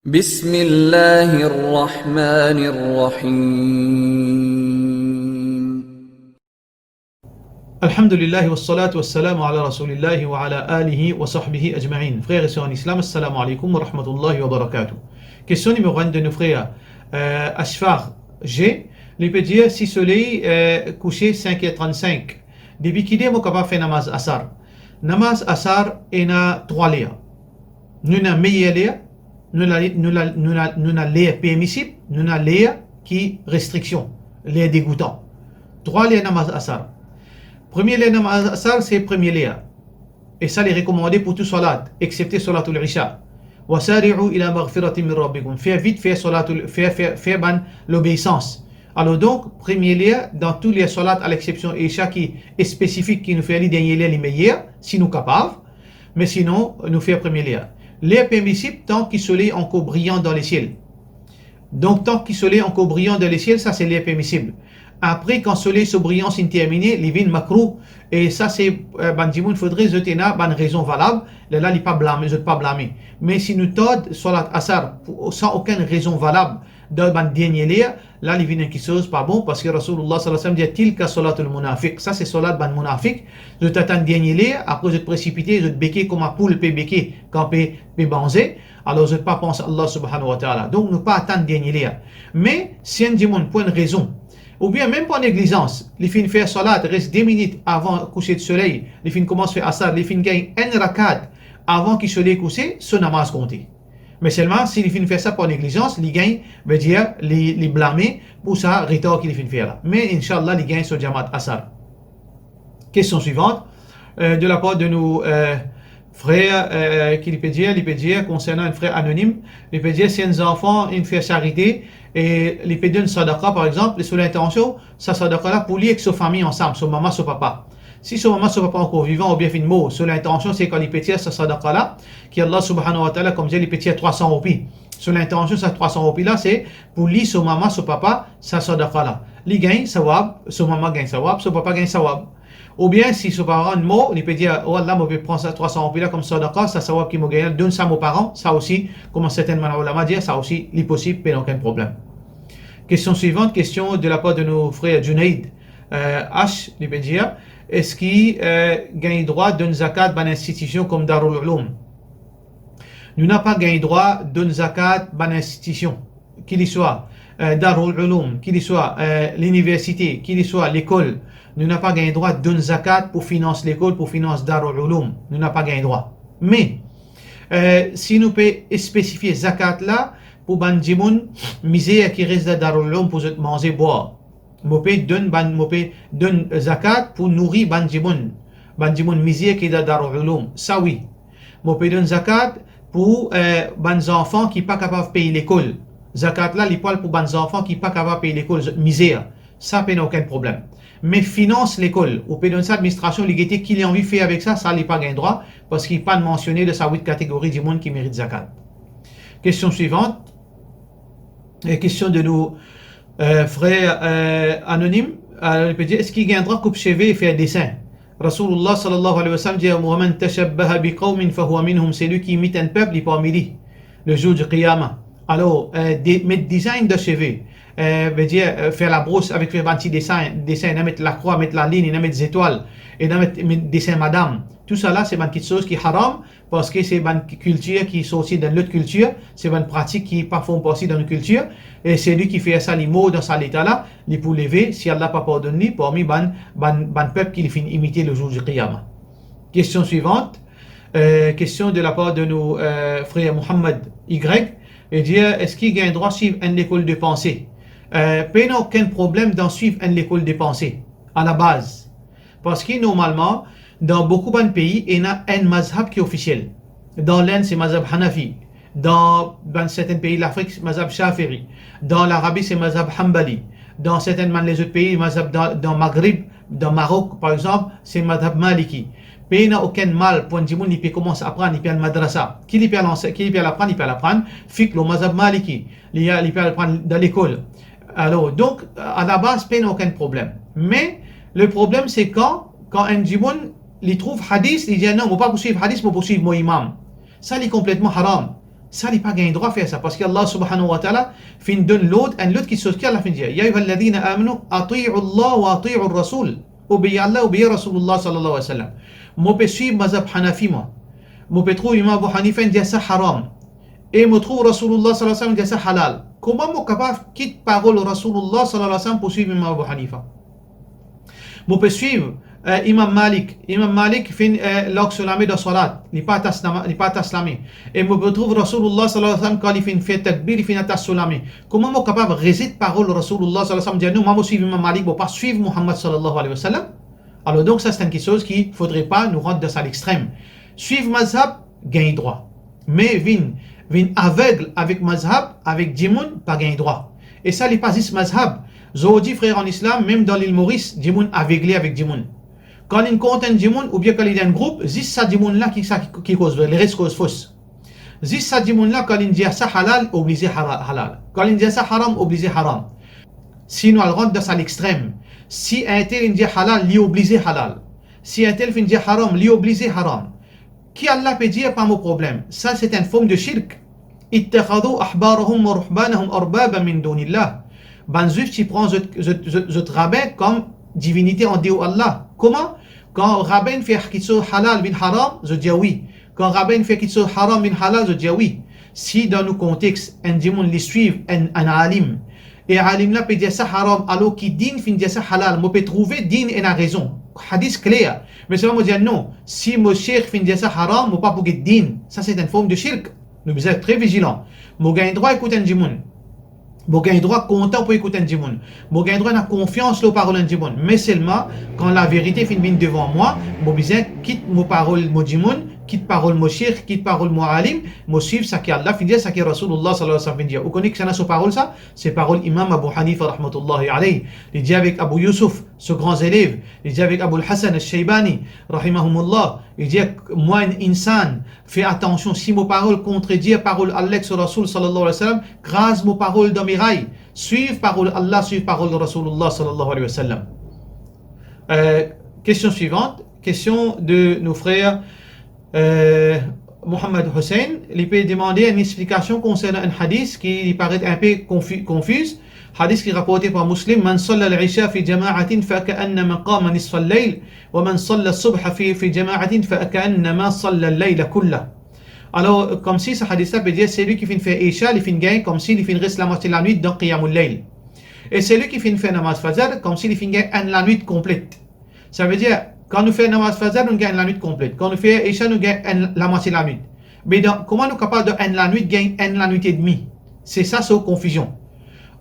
بسم الله الرحمن الرحيم Alhamdulillah wa salatu wa salam ala rasulillahi wa ala alihi wa sahbihi ajma'in. Frères et sœurs en islam, assalamu alaikum wa rahmatullahi wa barakatuh. Question numéro 1 de nos frères Ashfar G. Il peut dire si soleil couché 5h35. Depuis qu'il est capable faire namaz asar. Namaz asar est na 3 layers. Nous na meilleur layer, nous na layer permissible, nous na layer qui restriction, layer dégoûtant. 3 layers namaz asar. Premier layer namaz asar, c'est premier layer. Et ça, est recommandé pour tout salat, excepté salatul isha. Wasari'u ila maghfiratin min rabbikum. Faire vite, faire ban l'obéissance. Alors donc, premier layer, dans tous les salats, à l'exception isha qui est spécifique, qui nous fait les derniers layers les meilleurs, si nous capables. Mais sinon, nous fait premier layer. Layer permissible, tant qu'il soleil encore brillant dans les ciels. Donc, tant qu'il soleil encore brillant dans les ciels, ça c'est l'air permissible. Après, quand le soleil se brillant c'est terminé, il vient makrou. Et ça, c'est, il faudrait jeter une raison valable. Là, il n'est pas blâmé, je ne pas blâmer. Mais si nous tord, salat asar, sans aucune raison valable, dans le dernier layer, là, il vient quelque chose pas bon, parce que Rasulullah sallallahu alayhi wa sallam dit, tilka salatul munafiq. Ça, c'est salat ban munafiq. Je t'attends dernier layer, après, je te précipiter, je te béquer comme un poule peut béquer quand peut banzer. Alors, je ne pas penser à Allah subhanahu wa ta'ala. Donc, ne pas attendre dernier layer. Mais, si un démon, pour une raison, ou bien même par négligence, les filles faire salat, reste 10 minutes avant le coucher de soleil, les filles commencent à faire asar, les filles gagnent un rakat avant qu'il soleil couché, ce namaz compté. Mais seulement si les filles font ça par négligence, les gagnent, veut dire les blâmer pour ça, retard qu'ils filles faire là. Mais Inch'Allah, les gagnent sur Jamaat asar. Question suivante, de la part de nos frères qui peut dire concernant un frère anonyme, il peut dire si un enfant il fait charité et il peut donner une sadaqa par exemple, sur l'intention, sa sadaqa là pour lui avec sa famille ensemble, son maman, son papa. Si son maman, son papa encore vivant ou bien fait une mot, sur l'intention c'est quand il peut dire sa sadaqa là, qui Allah subhanahu wa ta'ala, comme dit, il peut dire 300 roupies. Sur l'intention, ça 300 roupies là, c'est pour lui, son maman, son papa, sa sadaqa là. Lui gagne sawab, son maman gagne sawab, son papa gagne sawab. Ou bien, si ce parent un mot, il peut dire, oh Allah, je vais prendre ça 300 roupies là comme sadaqa, ça sawab qui m'a gagné, donne ça à mes parents, ça aussi, comme certainement ulama dire, ça aussi, il est possible, mais aucun problème. Question suivante, question de la part de nos frères Junaid H, il peut dire, est-ce qu'il gagne droit d'une zakat dans une institution comme Darul Ulum? Nous n'avons pas gagné droit d'une zakat dans une institution, qu'il y soit Darul Ulum, qu'il y soit l'université, qu'il y soit l'école. Nous n'avons pas gagné droit d'une zakat pour financer l'école, pour financer Darul Ulum. Nous n'avons pas gagné droit. Mais, si nous pouvons spécifier zakat là, pour bandimoun, misère qui reste dans Darul Ulum pour manger, boire. Nous pouvons donner zakat pour nourrir bandimoun misère qui est dans Darul Ulum. Ça oui. Nous pouvons donner zakat pour les enfants qui ne sont pas capables de payer l'école. Zakat là, il parle pour les enfants qui ne sont pas capables de payer l'école, misère. Ça n'a aucun problème. Mais finance l'école, ou peut donner ça administration, l'égalité qu'il a envie de faire avec ça, ça n'a pas gain droit, parce qu'il n'est pas mentionné de sa 8 catégories du monde qui mérite zakat. Question suivante. Question de nos frères anonymes. Il peut dire, est-ce qu'il gagnera coupe cheveux et faire dessin? Rasulullah sallallahu alayhi wa sallam dit, وَمَنْ تَشَبَّهَ بِقَوْمٍ فَهُوَ مِنْهُمْ. C'est lui qui imite un peuple, il est parmi lui, le jour du Qiyamah. Alors, mettre design de cheveux, veut dire faire la brosse avec un petit dessin, mettre la croix, mettre la ligne, mettre des étoiles, et mettre dessin madame. Tout ça là, c'est une petite chose qui est haram, parce que c'est une culture qui est sortie dans l'autre culture, c'est une pratique qui est parfois passée dans une culture, et c'est lui qui fait ça, les mots dans cet état là, il peut lever, si Allah n'a pas pardonné, parmi ban peuple qui finit imiter le jour du Qiyamah. Question suivante, question de la part de nos frères Mohammed Y, et dire, est-ce qu'il gagne droit de suivre une école de pensée? Pas aucun problème d'en suivre une école de pensée, à la base. Parce que normalement, dans beaucoup de pays, il y a un mazhab qui est officiel. Dans l'Inde, c'est mazhab Hanafi. Dans certains pays de l'Afrique, c'est mazhab Shafiri. Dans l'Arabie, c'est mazhab Hanbali. Dans certains les autres pays, mazhab dans Maghreb, dans Maroc, par exemple, c'est mazhab Maliki. Mais il n'y a aucun mal pour un djimoun, il peut commencer à apprendre, il peut aller madrasa. Qui peut l'apprendre, il peut l'apprendre. Fiqh, le mazhab Maliki. Il peut l'apprendre dans l'école. Alors, donc, à la base, il n'y a aucun problème. Mais, le problème, c'est quand un djimoun, il trouve hadith, il dit non, je ne peux pas poursuivre hadith, je peux poursuivre mon imam. Ça, il est complètement haram. Ça, il n'est pas gain droit à faire ça. Parce qu'Allah subhanahu wa ta'ala fin donne l'autre qui se Allah fin dire. Ya ayyuhalladhina amanu ati'u Allah wa ati'u ar-rasul. Obéis Allah, obéis Rasulullah sallallahu alayhi wa sallam. Moi, je suis mazhab Hanafi, moi. Moi, je trouve Imam Abu Hanifa dit ça haram. Et je trouve Rasulullah sallallahu alayhi wa sallam dit ça halal. Comment je suis capable de quitter parole Rasulullah sallallahu alayhi wa sallam pour suivre Imam Abu Hanifa? Moi, je suivre Imam Malik. Imam Malik fait l'oxolamé de salat. Il n'est pas taslamé. Et je retrouve Rasulullah sallallahu alayhi wa sallam quand il fait takbir, il fait taslamé. Comment je suis capable de réciter parole Rasulullah sallallahu alayhi wa sallam dire non, moi, je suis Imam Malik, je ne pas suivre Muhammad sallallahu alayhi wa sallam? Alors donc ça c'est quelque chose qu'il ne faudrait pas nous rendre à l'extrême. Suivre mazhab, gagne droit. Mais vin aveugle avec mazhab, avec djimoun, pas gagne droit. Et ça n'est pas juste mazhab. Zodi frère en islam, même dans l'île Maurice, djimoun aveuglé avec djimoun. Quand il compte un djimoun, ou bien quand il y a un groupe, juste ça djimoun là qui cause, les restes cause fausse. Juste ça djimoun là, quand il dit ça halal, obligé halal. Quand il dit ça haram, obligé haram. Sinon elle rentre dans l'extrême. Si un tel dit halal, lui obligé halal. Si un tel dit haram, lui obligé haram. Qui Allah peut dire pas mon problème. Ça c'est une forme de shirk. Ittakhadou ahbarahum wa ruhbanahum arbaba min dunillah. Ben juif qui prend ce rabbin comme divinité en Dieu Allah. Comment? Quand rabbin fait kitso halal bin haram, je dis oui. Quand rabbin fait kitso haram bin halal, je dis oui. Si dans nos contextes, un démon les suit, un alim, et alim là peut dire ça haram, alors qui din fin dire ça halal, moi peut trouver din et la raison. Hadith clair. Mais ça va me dire non. Si mon cheikh fin dire ça haram, moi pas pour din. Ça c'est une forme de shirk. Nous devons être très vigilants. Moi gagne droit écouter un démon. Moi gagne droit content pour écouter un démon. Moi gagne droit avoir confiance aux paroles d'un démon. Mais seulement quand la vérité fin devant moi, moi besoin quitte mon parole mon démon, quitte parole mon cheikh, quitte parole mon alim, moi suivre ça qui Allah fin dire, ça qui Rasulullah sallallahu alayhi wa sallam fin dire. Vous connaissez que ça n'a sa parole ça? C'est parole Imam Abu Hanifa rahmatullahi alayhi. Il dit avec Abu Yusuf, ce grand élève. Il dit avec Abu Hassan al-Shaybani rahimahumullah. Il dit moi un insan, fais attention si mon parole contredit parole Allah sur Rasul sallallahu alayhi wa sallam, grâce mon parole dans mes rails. Suive parole Allah, suive parole de Rasulullah sallallahu alayhi wa sallam. Question suivante, question de nos frères Mohamed Hussein. Il peut demander une explication concernant un hadith qui paraît un peu confus. Hadith qui est rapporté par Muslim: Man salla al-isha fi jama'atin fa ka'annama qama nisfa al-layl wa man salla as-subha fi jama'atin fa ka'annama salla al-layla kullah. Alors comme si ce hadith là peut dire c'est lui qui fait isha, il fait gain comme s'il fait reste la moitié de la nuit dans qiyamul layl. Et c'est lui qui fait namaz fajr comme s'il fait gain la nuit complète. Ça veut dire quand nous faisons namaz fajr, nous gagnons la nuit complète. Quand nous faisons isha, nous gagnons la moitié de la nuit. Mais comment nous sommes capables de gagner la nuit, gagner la nuit et demie? C'est ça, c'est confusion.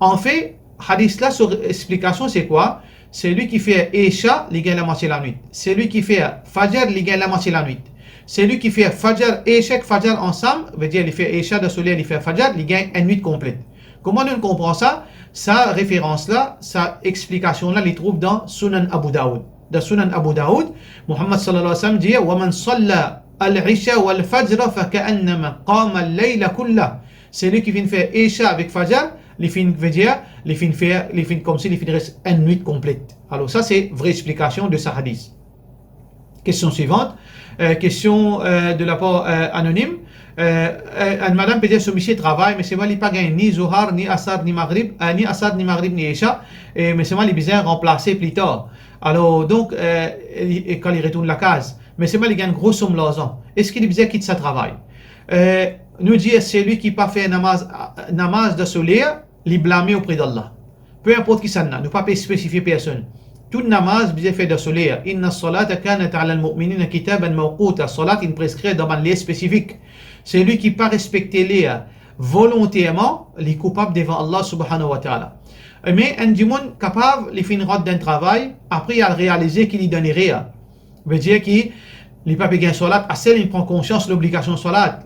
En fait, hadith là, sur explication, c'est quoi? C'est lui qui fait isha, il gagne la moitié de la nuit. C'est lui qui fait fajr, il gagne la moitié de la nuit. C'est lui qui fait fajr et fajr ensemble, veut dire il fait isha de soleil, il fait fajr, il gagne une nuit complète. Comment nous comprenons ça? Sa référence là, sa explication là, il trouve dans Sunan Abu Daoud. Dans Sunan Abu Daoud, Muhammad sallallahu alayhi wa sallam dit wa man salla al-isha wal fajr fa ka'annama qama al-layla kullah. C'est lui qui vient faire isha avec fajr, il veut dire il fait comme si il fait reste une nuit complète. Alors ça c'est vraie explication de ce hadith. Question suivante, question de la part anonyme. Une madame peut dire ce monsieur travaille, mais c'est moi il pas gagné ni Zohar, ni Asar, ni Maghrib, ni Asar, ni Maghrib, ni Isha, mais c'est moi il besoin remplacer plus tard. Alors donc quand il retourne la case, mais c'est moi il gagne gros somme l'argent. Est-ce qu'il besoin quitte sa travail? Nous dit c'est lui qui pas fait namaz de soleil, il blâmer auprès d'Allah. Peu importe qui ça n'a, nous pas spécifier personne. Tout namaz bien fait de soleil. Inna as-salata kanat 'ala al-mu'minina kitaban mawquta. Salat in prescrit dans un lieu spécifique. C'est lui qui pas respecté les volontairement, il est coupable devant Allah subhanahu wa ta'ala. Mais un démon capable, il fait une route d'un travail, après il a réalisé qu'il y donne rien. Veut dire qu'il n'est pas payé un salat, à celle il prend conscience de l'obligation de salat.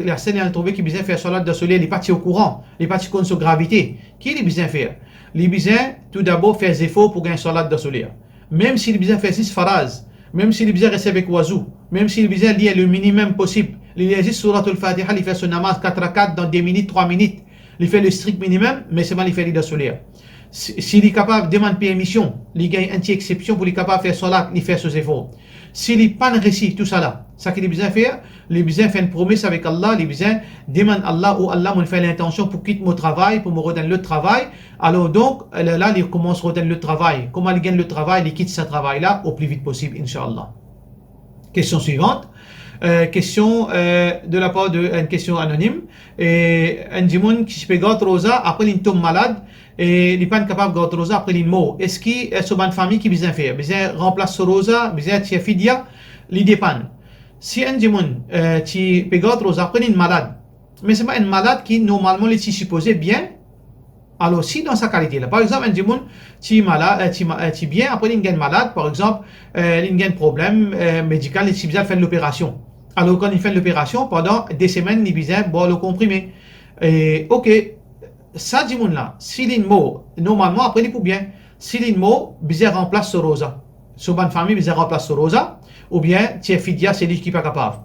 À celle il a trouvé qu'il besoin faire salat de soleil, il n'est pas au courant, il n'est pas compte sur gravité. Qui il besoin faire? Il besoin tout d'abord faire des efforts pour gagner salat de soleil. Même s'il besoin faire 6 phrases, même s'il besoin rester avec oiseau, même s'il besoin lire le minimum possible. Il lit juste Surat al-Fatiha, il fait son namaz 4 rakats dans 2 minutes, 3 minutes. Il fait le strict minimum, mais c'est mal il fait l'idée solaire. S'il est capable de demander permission, il gagne une exception pour être capable de faire salat, il fait ses efforts. S'il n'est pas réussi tout ça là, Ça qu'il a besoin de faire, il a besoin de faire une promesse avec Allah, il a besoin de demander à Allah ou Allah me fait l'intention pour quitter mon travail, pour me redonner le travail. Alors donc, là, il commence à redonner le travail. Comment il gagne le travail? Il quitte ce travail-là au plus vite possible, Inch'Allah. Question suivante. Question de la part d'une question anonyme. Et un dimoun qui se fait gâter rosa, après il tombe malade, et il n'est pas capable de gâter rosa, après il meurt. Est-ce qu'il y a une famille qui besoin faire? Besoin remplacer rosa, besoin de fidia, il dépend. Si un dimoun qui fait gâter rosa, après il est malade, mais c'est pas un malade qui normalement est supposé bien. Alors, si dans sa qualité-là, par exemple, un dimoun qui est malade, qui bien, après il gagne malade, par exemple, il gagne un problème médical, il a besoin de faire l'opération. Alors, quand il fait l'opération, pendant des semaines, il a besoin de boire le comprimé. Et, ok, ça, dimoun-là, s'il est mort, normalement, après il est pour bien. S'il est mort, il besoin remplace ce rosa. Sur une famille, il besoin remplace ce rosa, ou bien, tu es fidia, c'est lui qui n'est pas capable.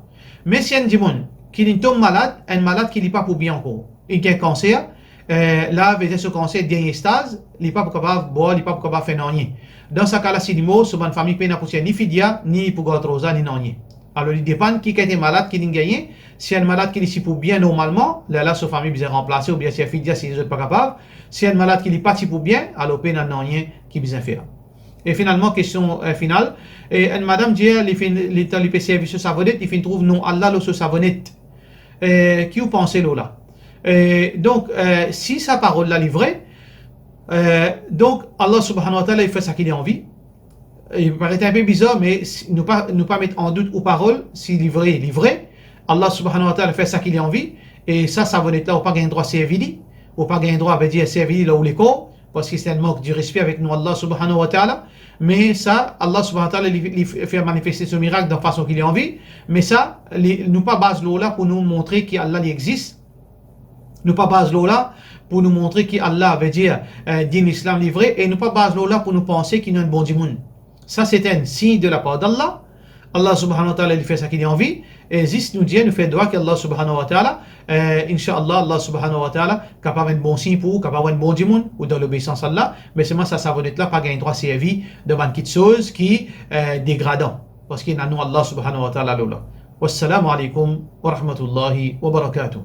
Mais si un dimoun qui est tombe malade, un malade qui n'est pas pour bien encore, il a un cancer, là, avec ce cancer dernier stade, il n'est pas capable de boire, il n'est pas capable de faire rien. Dans ce cas-là, si il mort, sur une famille, il n'a pas ni fidia, ni pour gâter rosa, ni rien. Alors, il dépend qui est malade, qui est gagné. Si un malade qui est ici pour bien normalement, là, sa famille besoin remplacer, ou bien si un fidia, si ils sont pas capables. Si un malade qui est pas pour bien, alors, il n'y a rien qui besoin faire. Et finalement, question finale. Et une madame dit, il fait service sur savonnette, il fait trouve non Allah sur savonnette. Qui vous pensez là? Donc, si sa parole l'a livrée, donc Allah subhanahu wa ta'ala il fait ça qu'il a envie. Il paraît un peu bizarre, mais ne pas mettre en doute aux paroles, si livré, Allah subhanahu wa ta'ala fait ça qu'il a envie, et ça va être là, ou pas gagner droit à servir, ou pas gagner droit à dire servir là où les corps, parce que c'est un manque de respect avec nous, Allah subhanahu wa ta'ala, mais ça, Allah subhanahu wa ta'ala il fait manifester ce miracle de la façon qu'il a envie, mais ça, nous pas base là pour nous montrer qu'Allah existe, nous pas base là pour nous montrer qu'Allah veut dire din l'islam livré, et nous pas base là pour nous penser qu'il y a un bon dimoun. Ça, c'est un signe de la part d'Allah. Allah subhanahu wa ta'ala, il fait ça qu'il a envie. Et juste nous dit, nous fait droit qu'Allah subhanahu wa ta'ala, Inch'Allah, Allah subhanahu wa ta'ala, capable un bon signe pour vous, capable un bon dimoun, ou dans l'obéissance à Allah. Mais c'est moi, ça va être là, pas gagner droit à servir devant une petite chose qui est dégradant. Parce qu'il y a nous, Allah subhanahu wa ta'ala, là. Wassalamu alaikum wa rahmatullahi wa barakatuh.